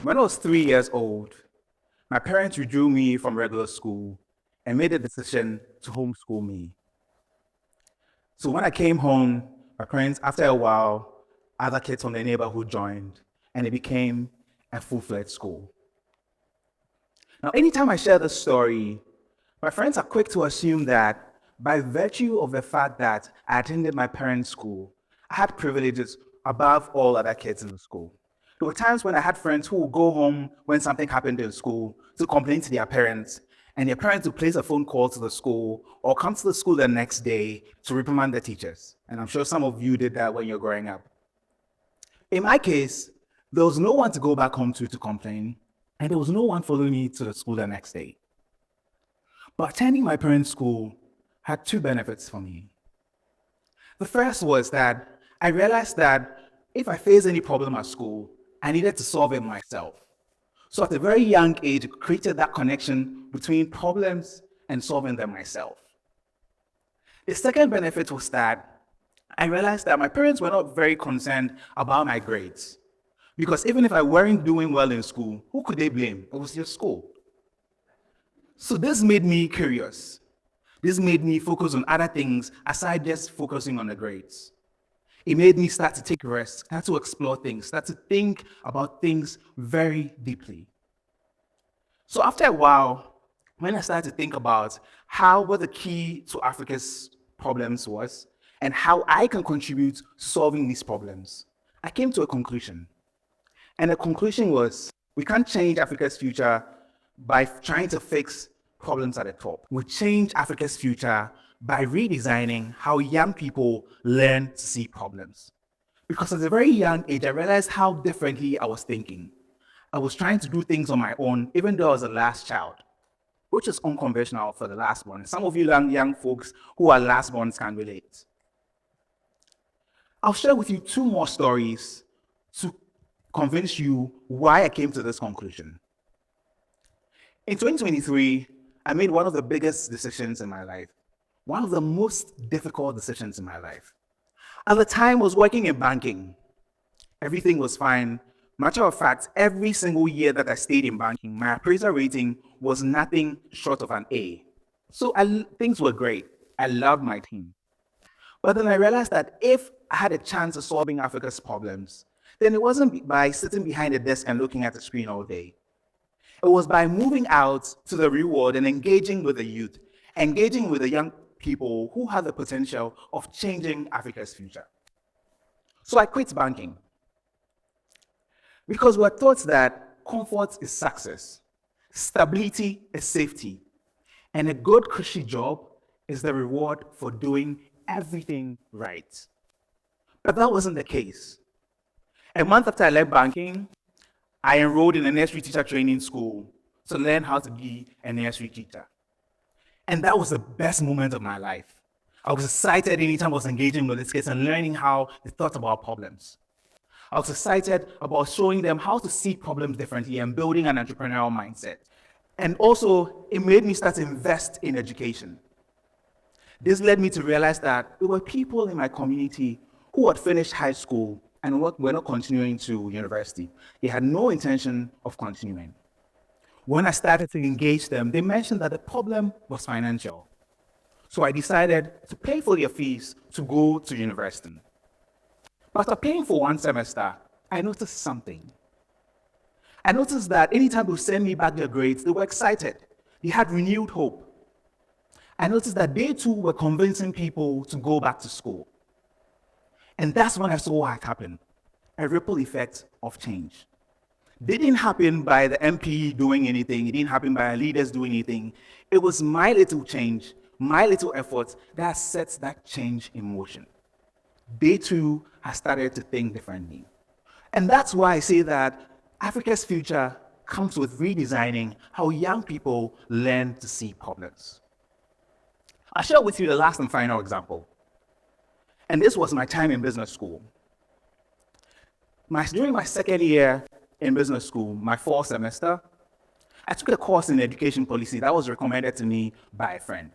When I was 3 years old, my parents withdrew me from regular school and made the decision to homeschool me. So when I came home, my parents, after a while, other kids from the neighborhood joined, and it became a full-fledged school. Now, anytime I share this story, my friends are quick to assume that by virtue of the fact that I attended my parents' school, I had privileges above all other kids in the school. There were times when I had friends who would go home when something happened in school to complain to their parents, and their parents would place a phone call to the school or come to the school the next day to reprimand the teachers. And I'm sure some of you did that when you were growing up. In my case, there was no one to go back home to complain, and there was no one following me to the school the next day. But attending my parents' school had two benefits for me. The first was that I realized that if I faced any problem at school, I needed to solve it myself. So at a very young age, I created that connection between problems and solving them myself. The second benefit was that I realized that my parents were not very concerned about my grades. Because even if I weren't doing well in school, who could they blame? It was just school. So this made me curious. This made me focus on other things aside just focusing on the grades. It made me start to take risks, start to explore things, start to think about things very deeply. So after a while, when I started to think about what the key to Africa's problems was and how I can contribute to solving these problems, I came to a conclusion. And the conclusion was, we can't change Africa's future by trying to fix problems at the top. We change Africa's future by redesigning how young people learn to see problems. Because at a very young age, I realized how differently I was thinking. I was trying to do things on my own, even though I was the last child, which is unconventional for the last one. Some of you young folks who are last borns can relate. I'll share with you two more stories to convince you why I came to this conclusion. In 2023, I made one of the biggest decisions in my life. One of the most difficult decisions in my life. At the time, I was working in banking. Everything was fine. Matter of fact, every single year that I stayed in banking, my appraisal rating was nothing short of an A. So things were great. I loved my team. But then I realized that if I had a chance of solving Africa's problems, then it wasn't by sitting behind a desk and looking at the screen all day. It was by moving out to the real world and engaging with the youth, engaging with the young people who have the potential of changing Africa's future. So I quit banking. Because we're taught that comfort is success, stability is safety, and a good cushy job is the reward for doing everything right. But that wasn't the case. A month after I left banking, I enrolled in a nursery teacher training school to learn how to be a nursery teacher. And that was the best moment of my life. I was excited anytime I was engaging with these kids and learning how they thought about problems. I was excited about showing them how to see problems differently and building an entrepreneurial mindset. And also, it made me start to invest in education. This led me to realize that there were people in my community who had finished high school and were not continuing to university. They had no intention of continuing. When I started to engage them, they mentioned that the problem was financial. So I decided to pay for their fees to go to university. But after paying for one semester, I noticed something. I noticed that anytime they would send me back their grades, they were excited. They had renewed hope. I noticed that they too were convincing people to go back to school. And that's when I saw what happened, a ripple effect of change. It didn't happen by the MP doing anything. It didn't happen by our leaders doing anything. It was my little change, my little effort that sets that change in motion. They too have started to think differently. And that's why I say that Africa's future comes with redesigning how young people learn to see problems. I'll share with you the last and final example. And this was my time in business school. During my second year in business school, my fall semester, I took a course in education policy that was recommended to me by a friend.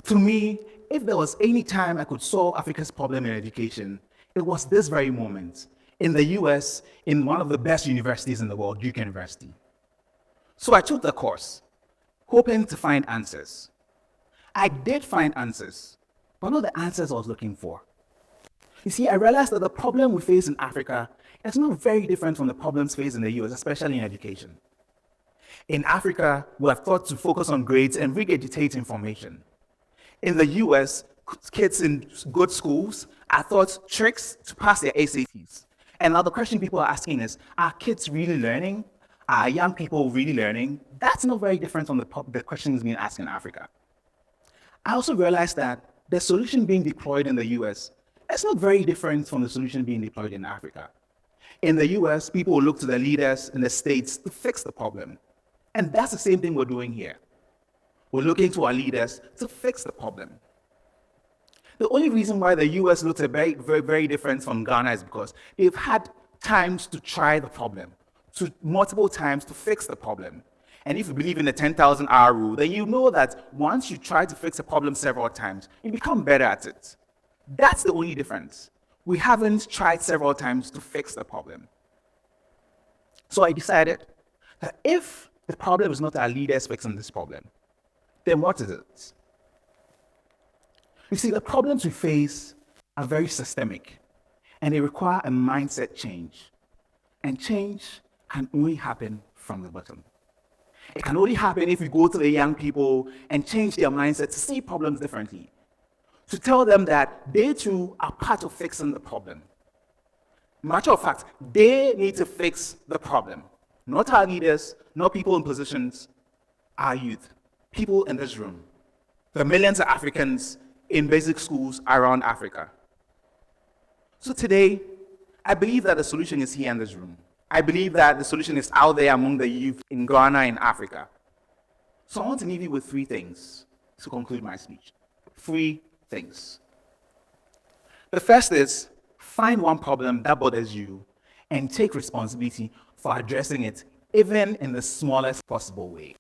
To me, if there was any time I could solve Africa's problem in education, it was this very moment. in the US, in one of the best universities in the world, Duke University. So I took the course, hoping to find answers. I did find answers, but not the answers I was looking for. You see, I realized that the problem we face in Africa is not very different from the problems faced in the US, especially in education. In Africa, we are taught to focus on grades and regurgitate information. In the US, kids in good schools are taught tricks to pass their ACTs. And now the question people are asking is, are kids really learning? Are young people really learning? That's not very different from the questions being asked in Africa. I also realized that the solution being deployed in the US is not very different from the solution being deployed in Africa. In the US, people will look to the leaders in the states to fix the problem. And that's the same thing we're doing here. We're looking to our leaders to fix the problem. The only reason why the US looks very, very, very different from Ghana is because they've had times to try the problem, multiple times to fix the problem. And if you believe in the 10,000 hour rule, then you know that once you try to fix a problem several times, you become better at it. That's the only difference. We haven't tried several times to fix the problem. So I decided that if the problem is not our leaders fixing this problem, then what is it? You see, the problems we face are very systemic, and they require a mindset change. And change can only happen from the bottom. It can only happen if we go to the young people and change their mindset to see problems differently, to tell them that they too are part of fixing the problem. Matter of fact, they need to fix the problem. Not our leaders, not people in positions, our youth, people in this room, the millions of Africans in basic schools around Africa. So today, I believe that the solution is here in this room. I believe that the solution is out there among the youth in Ghana and Africa. So I want to leave you with 3 things to conclude my speech. 3 things. The first is, find one problem that bothers you and take responsibility for addressing it, even in the smallest possible way.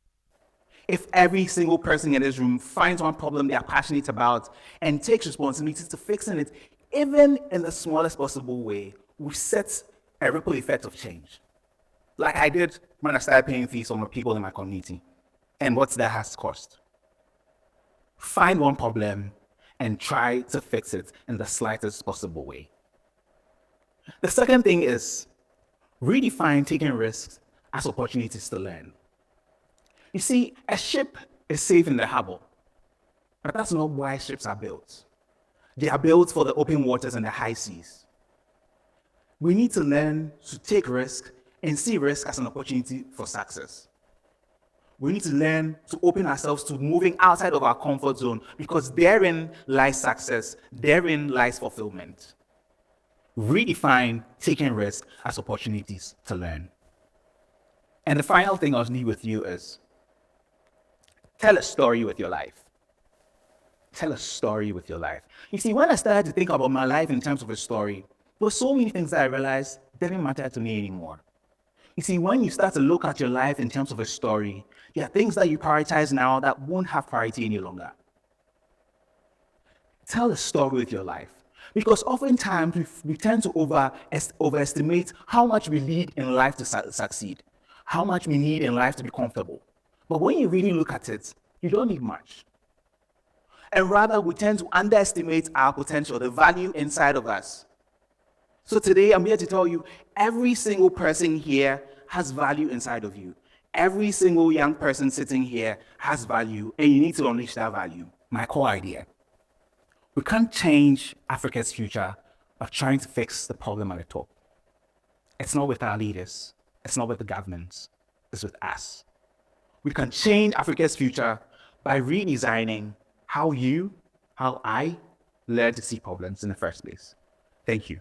If every single person in this room finds one problem they are passionate about and takes responsibility to fixing it, even in the smallest possible way, we set a ripple effect of change. Like I did when I started paying fees on the people in my community. And what that has cost. Find one problem and try to fix it in the slightest possible way. The second thing is, redefine taking risks as opportunities to learn. You see, a ship is safe in the harbor, but that's not why ships are built. They are built for the open waters and the high seas. We need to learn to take risk and see risk as an opportunity for success. We need to learn to open ourselves to moving outside of our comfort zone, because therein lies success, therein lies fulfillment. Redefine taking risks as opportunities to learn. And the final thing I'll leave with you is, tell a story with your life. Tell a story with your life. You see, when I started to think about my life in terms of a story, there were so many things that I realized didn't matter to me anymore. You see, when you start to look at your life in terms of a story, there are things that you prioritize now that won't have priority any longer. Tell a story with your life. Because oftentimes we tend to overestimate how much we need in life to succeed, how much we need in life to be comfortable. But when you really look at it, you don't need much. And rather, we tend to underestimate our potential, the value inside of us. So today, I'm here to tell you, every single person here has value inside of you. Every single young person sitting here has value, and you need to unleash that value. My core idea. We can't change Africa's future by trying to fix the problem at the top. It's not with our leaders. It's not with the governments. It's with us. We can change Africa's future by redesigning how I learn to see problems in the first place. Thank you.